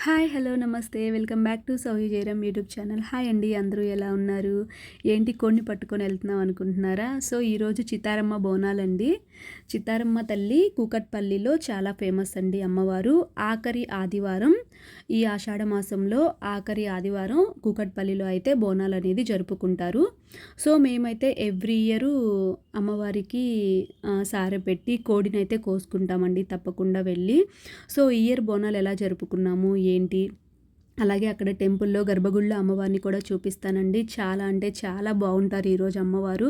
Hi hello నమస్తే welcome back to Sauhi Jayaram YouTube channel. Hi అండి, అందరూ ఎలా ఉన్నారు? ఏంటి కోడిని పట్టుకొని వెళ్తున్నాం అనుకుంటున్నారా? సో ఈరోజు చిత్తారమ్మ బోనాలండి. చిత్తారమ్మ తల్లి కూకట్పల్లిలో చాలా ఫేమస్ అండి అమ్మవారు. ఆఖరి ఆదివారం, ఈ ఆషాఢ మాసంలో ఆఖరి ఆదివారం కూకట్పల్లిలో అయితే బోనాలు అనేది జరుపుకుంటారు. సో మేమైతే ఎవ్రీ ఇయర్ అమ్మవారికి సారె పెట్టి కోడినైతే కోసుకుంటామండి తప్పకుండా వెళ్ళి. సో ఈ ఇయర్ బోనాలు ఎలా జరుపుకున్నాము ఏంటి, అలాగే అక్కడ టెంపుల్లో గర్భగుడిలో అమ్మవారిని కూడా చూపిస్తానండి. చాలా అంటే చాలా బాగుంటారు ఈరోజు అమ్మవారు.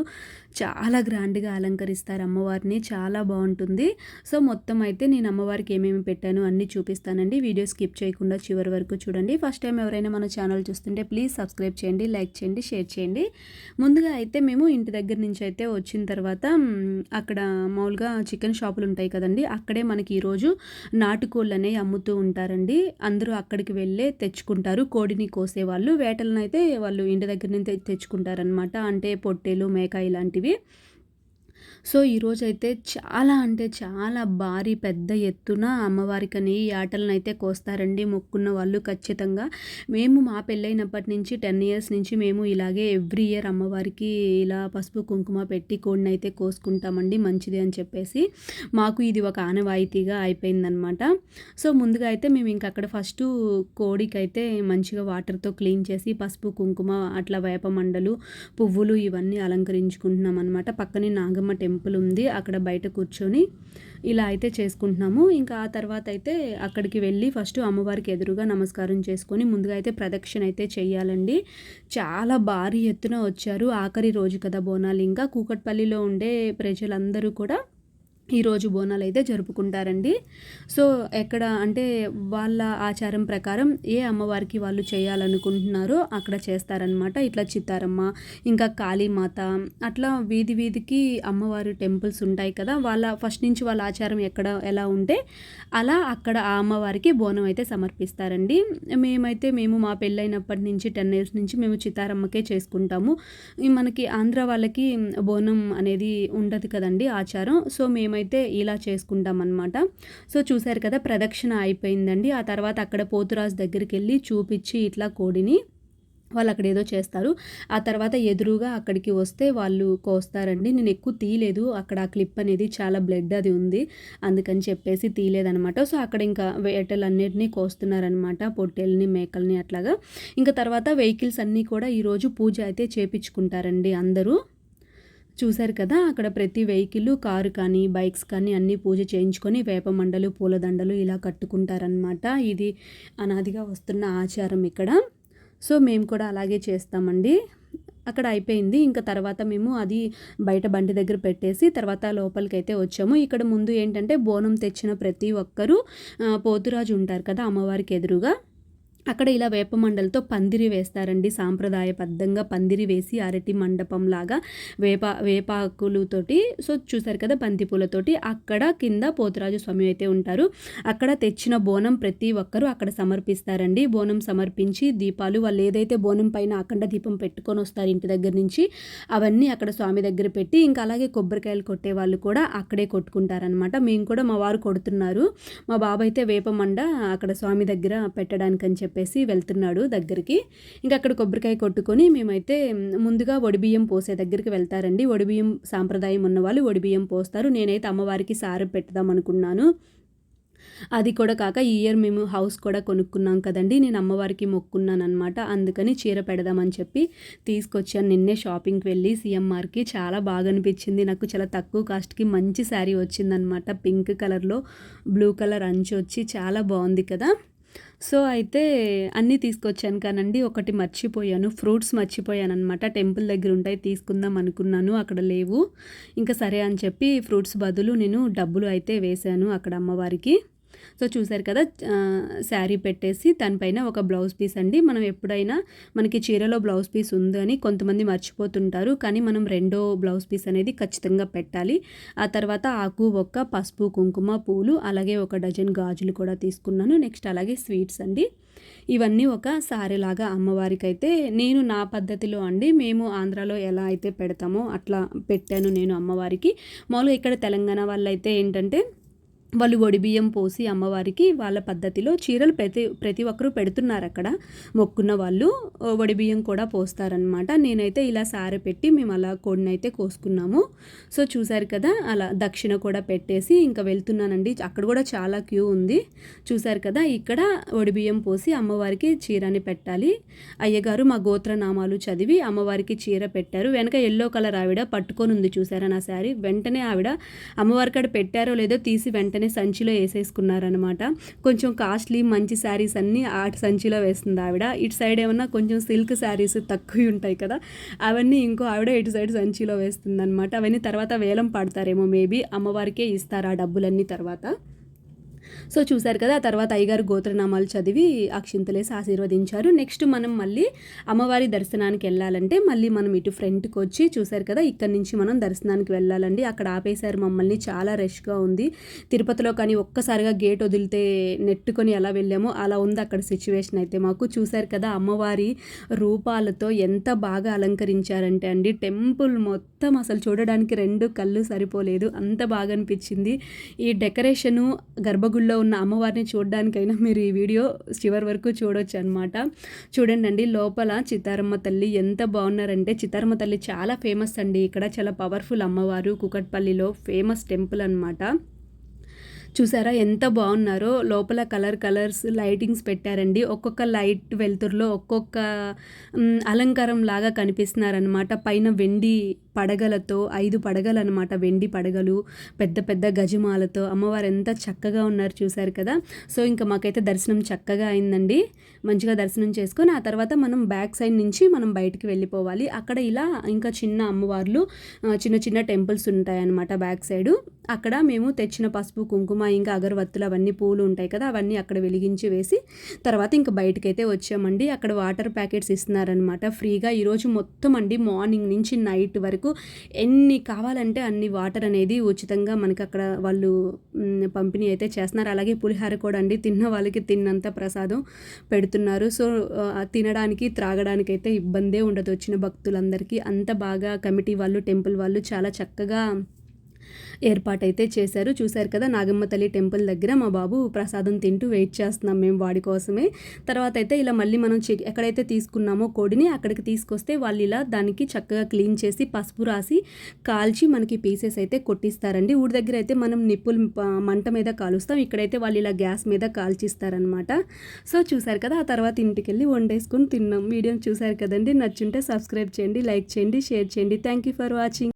చాలా గ్రాండ్గా అలంకరిస్తారు అమ్మవారిని, చాలా బాగుంటుంది. సో మొత్తం అయితే నేను అమ్మవారికి ఏమేమి పెట్టాను అన్నీ చూపిస్తానండి. వీడియో స్కిప్ చేయకుండా చివరి వరకు చూడండి. ఫస్ట్ టైం ఎవరైనా మన ఛానల్ చూస్తుంటే ప్లీజ్ సబ్స్క్రైబ్ చేయండి, లైక్ చేయండి, షేర్ చేయండి. ముందుగా అయితే మేము ఇంటి దగ్గర నుంచి అయితే వచ్చిన తర్వాత అక్కడ మామూలుగా చికెన్ షాపులు ఉంటాయి కదండి, అక్కడే మనకి ఈరోజు నాటుకోళ్ళు అనేవి అమ్ముతూ ఉంటారండి. అందరూ అక్కడికి వెళ్ళే తెచ్చుకుంటారు. కోడిని కోసేవాళ్ళు వేటలను అయితే వాళ్ళు ఇంటి దగ్గర నుంచి తెచ్చుకుంటారనమాట. అంటే పొట్టేలు, మేక ఇలాంటివి. సో ఈరోజైతే చాలా అంటే చాలా భారీ పెద్ద ఎత్తున అమ్మవారికని ఈ ఆటలను అయితే కోస్తారండి మొక్కున్న వాళ్ళు ఖచ్చితంగా. మేము మా పెళ్ళైనప్పటి నుంచి 10 ఇయర్స్ నుంచి మేము ఇలాగే ఎవ్రీ ఇయర్ అమ్మవారికి ఇలా పసుపు కుంకుమ పెట్టి కోడిని అయితే కోసుకుంటామండి, మంచిది అని చెప్పేసి. మాకు ఇది ఒక ఆనవాయితీగా అయిపోయిందనమాట. సో ముందుగా అయితే మేము ఇంక అక్కడ ఫస్ట్ కోడికైతే మంచిగా వాటర్తో క్లీన్ చేసి పసుపు కుంకుమ అట్లా వేప మండలు, పువ్వులు ఇవన్నీ అలంకరించుకుంటున్నాం అనమాట. పక్కనే నాగమ్మ టెంపుల్ ఉంది, అక్కడ బయట కూర్చొని ఇలా అయితే చేసుకుంటున్నాము. ఇంకా ఆ తర్వాత అయితే అక్కడికి వెళ్ళి ఫస్ట్ అమ్మవారికి ఎదురుగా నమస్కారం చేసుకొని ముందుగా అయితే ప్రదక్షిణ అయితే చెయ్యాలండి. చాలా భారీ ఎత్తున వచ్చారు, ఆఖరి రోజు కదా బోనాలు. ఇంకా కూకట్పల్లిలో ఉండే ప్రజలందరూ కూడా ఈరోజు బోనాలు అయితే జరుపుకుంటారండి. సో ఎక్కడ అంటే వాళ్ళ ఆచారం ప్రకారం ఏ అమ్మవారికి వాళ్ళు చేయాలనుకుంటున్నారో అక్కడ చేస్తారనమాట. ఇట్లా చిత్తారమ్మ, ఇంకా కాళీమాత, అట్లా వీధి వీధికి అమ్మవారి టెంపుల్స్ ఉంటాయి కదా, వాళ్ళ ఫస్ట్ నుంచి వాళ్ళ ఆచారం ఎక్కడ ఎలా ఉంటే అలా అక్కడ ఆ అమ్మవారికి బోనం అయితే సమర్పిస్తారండి. మేము మా పెళ్ళైనప్పటి నుంచి 10 ఇయర్స్ నుంచి మేము చిత్తారమ్మకే చేసుకుంటాము. మనకి ఆంధ్ర వాళ్ళకి బోనం అనేది ఉండదు కదండి ఆచారం. సో అయితే ఇలా చేసుకుంటాం అన్నమాట. సో చూశారు కదా, ప్రదక్షిణ అయిపోయిందండి. ఆ తర్వాత అక్కడ పోతురాజు దగ్గరికి వెళ్ళి చూపించి ఇట్లా కోడిని వాళ్ళు అక్కడ ఏదో చేస్తారు. ఆ తర్వాత ఎదురుగా అక్కడికి వస్తే వాళ్ళు కోస్తారండి. నేను ఎక్కువ తీయలేదు, అక్కడ ఆ క్లిప్ అనేది చాలా బ్లడ్ అది ఉంది, అందుకని చెప్పేసి తీయలేదనమాట. సో అక్కడ ఇంకా వేటలన్నిటినీ కోస్తున్నారనమాట, పొట్టేల్ని, మేకల్ని అట్లాగా. ఇంకా తర్వాత వెహికల్స్ అన్నీ కూడా ఈరోజు పూజ అయితే చేపించుకుంటారండి అందరూ. చూశారు కదా, అక్కడ ప్రతి వెహికల్, కారు కానీ బైక్స్ కానీ అన్నీ పూజ చేయించుకొని వేప మండలు, పూలదండలు ఇలా కట్టుకుంటారనమాట. ఇది అనాదిగా వస్తున్న ఆచారం ఇక్కడ. సో మేము కూడా అలాగే చేస్తామండి. అక్కడ అయిపోయింది. ఇంకా తర్వాత మేము అది బయట బండి దగ్గర పెట్టేసి తర్వాత లోపలికైతే వచ్చాము. ఇక్కడ ముందు ఏంటంటే బోనం తెచ్చిన ప్రతి ఒక్కరూ పోతురాజు ఉంటారు కదా అమ్మవారికి ఎదురుగా, అక్కడ ఇలా వేప మండలతో పందిరి వేస్తారండి. సాంప్రదాయబద్ధంగా పందిరి వేసి అరటి మండపం లాగా వేపాకులతోటి, సో చూసారు కదా, బంతిపూలతోటి అక్కడ కింద పోతురాజు స్వామి అయితే ఉంటారు. అక్కడ తెచ్చిన బోనం ప్రతి ఒక్కరూ అక్కడ సమర్పిస్తారండి. బోనం సమర్పించి దీపాలు, వాళ్ళు ఏదైతే బోనం పైన అఖండ దీపం పెట్టుకొని వస్తారు ఇంటి దగ్గర నుంచి, అవన్నీ అక్కడ స్వామి దగ్గర పెట్టి, ఇంకా అలాగే కొబ్బరికాయలు కొట్టే వాళ్ళు కూడా అక్కడే కొట్టుకుంటారనమాట. మేము కూడా, మా వారు కొడుతున్నారు, మా బాబు అయితే వేపమండ అక్కడ స్వామి దగ్గర పెట్టడానికని చెప్పి వెళ్తున్నాడు దగ్గరికి. ఇంకా అక్కడ కొబ్బరికాయ కొట్టుకొని మేమైతే ముందుగా ఒడిబియ్యం పోసే దగ్గరికి వెళ్తారండి. ఒడిబియ్యం సాంప్రదాయం ఉన్న వాళ్ళు ఒడిబియ్యం పోస్తారు. నేనైతే అమ్మవారికి సారె పెడదాం అనుకున్నాను. అది కూడా కాక ఈ ఇయర్ మేము హౌస్ కూడా కొనుక్కున్నాం కదండి, నేను అమ్మవారికి మొక్కున్నాను అనమాట. అందుకని చీర పెడదామని చెప్పి తీసుకొచ్చాను. నిన్నే షాపింగ్కి వెళ్ళి సిఎంఆర్కి, చాలా బాగా అనిపించింది నాకు. చాలా తక్కువ కాస్ట్కి మంచి శారీ వచ్చిందనమాట. పింక్ కలర్లో బ్లూ కలర్ అంచు వచ్చి చాలా బాగుంది కదా. సో అయితే అన్నీ తీసుకొచ్చాను కానండి, ఒకటి మర్చిపోయాను, ఫ్రూట్స్ మర్చిపోయాను అనమాట. టెంపుల్ దగ్గర ఉంటాయి తీసుకుందాం అనుకున్నాను, అక్కడ లేవు. ఇంకా సరే అని చెప్పి ఫ్రూట్స్ బదులు నేను డబ్బులు అయితే వేశాను అక్కడ అమ్మవారికి. సో చూసారు కదా, శారీ పెట్టేసి దానిపైన ఒక బ్లౌజ్ పీస్ అండి. మనం ఎప్పుడైనా మనకి చీరలో బ్లౌజ్ పీస్ ఉందని కొంతమంది మర్చిపోతుంటారు, కానీ మనం రెండో బ్లౌజ్ పీస్ అనేది ఖచ్చితంగా పెట్టాలి. ఆ తర్వాత ఆకు, ఒక్క, పసుపు, కుంకుమ, పూలు, అలాగే ఒక డజన్ గాజులు కూడా తీసుకున్నాను. నెక్స్ట్ అలాగే స్వీట్స్ అండి. ఇవన్నీ ఒక సారెలాగా అమ్మవారికి అయితే నేను నా పద్ధతిలో అండి, మేము ఆంధ్రాలో ఎలా అయితే పెడతామో అట్లా పెట్టాను నేను అమ్మవారికి. మామూలుగా ఇక్కడ తెలంగాణ వాళ్ళు అయితే ఏంటంటే వాళ్ళు ఒడిబియ్యం పోసి అమ్మవారికి వాళ్ళ పద్ధతిలో చీరలు ప్రతి ఒక్కరూ పెడుతున్నారు అక్కడ. మొక్కున్న వాళ్ళు ఒడిబియ్యం కూడా పోస్తారనమాట. నేనైతే ఇలా సారె పెట్టి మేము అలా కోడినైతే కోసుకున్నాము. సో చూసారు కదా, అలా దక్షిణ కూడా పెట్టేసి ఇంకా వెళ్తున్నానండి. అక్కడ కూడా చాలా క్యూ ఉంది. చూసారు కదా, ఇక్కడ ఒడిబియ్యం పోసి అమ్మవారికి చీరని పెట్టాలి. అయ్యగారు మా గోత్రనామాలు చదివి అమ్మవారికి చీర పెట్టారు. వెనక ఎల్లో కలర్ ఆవిడ పట్టుకొని ఉంది, చూసారా నా శారీ. వెంటనే ఆవిడ అమ్మవారి కాడ పెట్టారో లేదో తీసి వెంటనే సంచిలో వేసేసుకున్నారనమాట. కొంచెం కాస్ట్లీ మంచి శారీస్ అన్నీ ఆ సంచిలో వేస్తుంది ఆవిడ. ఇటు సైడ్ ఏమన్నా కొంచెం సిల్క్ శారీస్ తక్కువ ఉంటాయి కదా, అవన్నీ ఇంకో ఆవిడ ఇటు సైడ్ సంచిలో వేస్తుంది అనమాట. అవన్నీ తర్వాత వేలం పాడతారేమో, మేబీ అమ్మవారికే ఇస్తారు ఆ డబ్బులన్నీ తర్వాత. సో చూసారు కదా, ఆ తర్వాత అయ్యగారు గోత్రనామాలు చదివి అక్షింతలేసి ఆశీర్వదించారు. నెక్స్ట్ మనం మళ్ళీ అమ్మవారి దర్శనానికి వెళ్ళాలంటే మళ్ళీ మనం ఇటు ఫ్రంట్కి వచ్చి చూసారు కదా, ఇక్కడ నుంచి మనం దర్శనానికి వెళ్ళాలండి. అక్కడ ఆపేశారు మమ్మల్ని, చాలా రష్గా ఉంది. తిరుపతిలో కానీ ఒక్కసారిగా గేట్ వదిలితే నెట్టుకొని ఎలా వెళ్ళామో అలా ఉంది అక్కడ సిచ్యువేషన్ అయితే మాకు. చూసారు కదా, అమ్మవారి రూపాలతో ఎంత బాగా అలంకరించారంటే అండి, టెంపుల్ మొత్తం అసలు చూడడానికి 2 కళ్ళు సరిపోలేదు, అంత బాగా అనిపించింది. ఈ డెకరేషను గర్భగుడిలో ఉన్న అమ్మవారిని చూడడానికైనా మీరు ఈ వీడియో చివరి వరకు చూడొచ్చు అనమాట. చూడండి లోపల చిత్తారమ్మ తల్లి ఎంత బాగున్నారంటే, చిత్తారమ్మ తల్లి చాలా ఫేమస్ అండి ఇక్కడ, చాలా పవర్ఫుల్ అమ్మవారు. కూకట్పల్లిలో ఫేమస్ టెంపుల్ అనమాట. చూసారా ఎంత బాగున్నారో, లోపల కలర్స్ లైటింగ్స్ పెట్టారండి. ఒక్కొక్క లైట్ వెలుతురులో ఒక్కొక్క అలంకారం లాగా కనిపిస్తున్నారనమాట. పైన వెండి పడగలతో 5 పడగలు అనమాట, వెండి పడగలు, పెద్ద పెద్ద గజమాలతో అమ్మవారు ఎంత చక్కగా ఉన్నారు చూసారు కదా. సో ఇంకా మాకైతే దర్శనం చక్కగా అయిందండి. మంచిగా దర్శనం చేసుకొని ఆ తర్వాత మనం బ్యాక్ సైడ్ నుంచి మనం బయటికి వెళ్ళిపోవాలి. అక్కడ ఇలా ఇంకా చిన్న అమ్మవార్లు చిన్న టెంపుల్స్ ఉంటాయన్నమాట బ్యాక్ సైడు. అక్కడ మేము తెచ్చిన పసుపు కుంకుమ ఇంకా అగరవత్తులు అవన్నీ పూలు ఉంటాయి కదా, అవన్నీ అక్కడ వెలిగించి వేసి తర్వాత ఇంకా బయటకైతే వచ్చామండి. అక్కడ వాటర్ ప్యాకెట్స్ ఇస్తున్నారనమాట ఫ్రీగా. ఈరోజు మొత్తం అండి మార్నింగ్ నుంచి నైట్ వరకు ఎన్ని కావాలంటే అన్ని వాటర్ అనేది ఉచితంగా మనకి అక్కడ వాళ్ళు పంపిణీ అయితే చేస్తున్నారు. అలాగే పులిహార కూడా అండి, తిన్న వాళ్ళకి తిన్నంత ప్రసాదం పెడుతున్నారు. సో తినడానికి త్రాగడానికి అయితే ఇబ్బందే ఉండదు వచ్చిన భక్తులందరికీ. అంత బాగా కమిటీ వాళ్ళు టెంపుల్ వాళ్ళు చాలా చక్కగా ఏర్పాటైతే చేశారు. చూశారు కదా, నాగమ్మ తల్లి టెంపుల్ దగ్గర మా బాబు ప్రసాదం తింటూ వెయిట్ చేస్తున్నాం మేము వాడి కోసమే. తర్వాత అయితే ఇలా మళ్ళీ మనం ఎక్కడైతే తీసుకున్నామో కోడిని అక్కడికి తీసుకొస్తే వాళ్ళు ఇలా దానికి చక్కగా క్లీన్ చేసి పసుపు రాసి కాల్చి మనకి పీసెస్ అయితే కొట్టిస్తారండి. ఊరి దగ్గర అయితే మనం నిప్పులు మంట మీద కాలుస్తాం, ఇక్కడైతే వాళ్ళు ఇలా గ్యాస్ మీద కాల్చిస్తారనమాట. సో చూశారు కదా, ఆ తర్వాత ఇంటికి వెళ్ళి వండేసుకొని తిన్నాం. వీడియోని చూశారు కదండి, నచ్చుంటే సబ్స్క్రైబ్ చేయండి, లైక్ చేయండి, షేర్ చేయండి. Thank you for watching.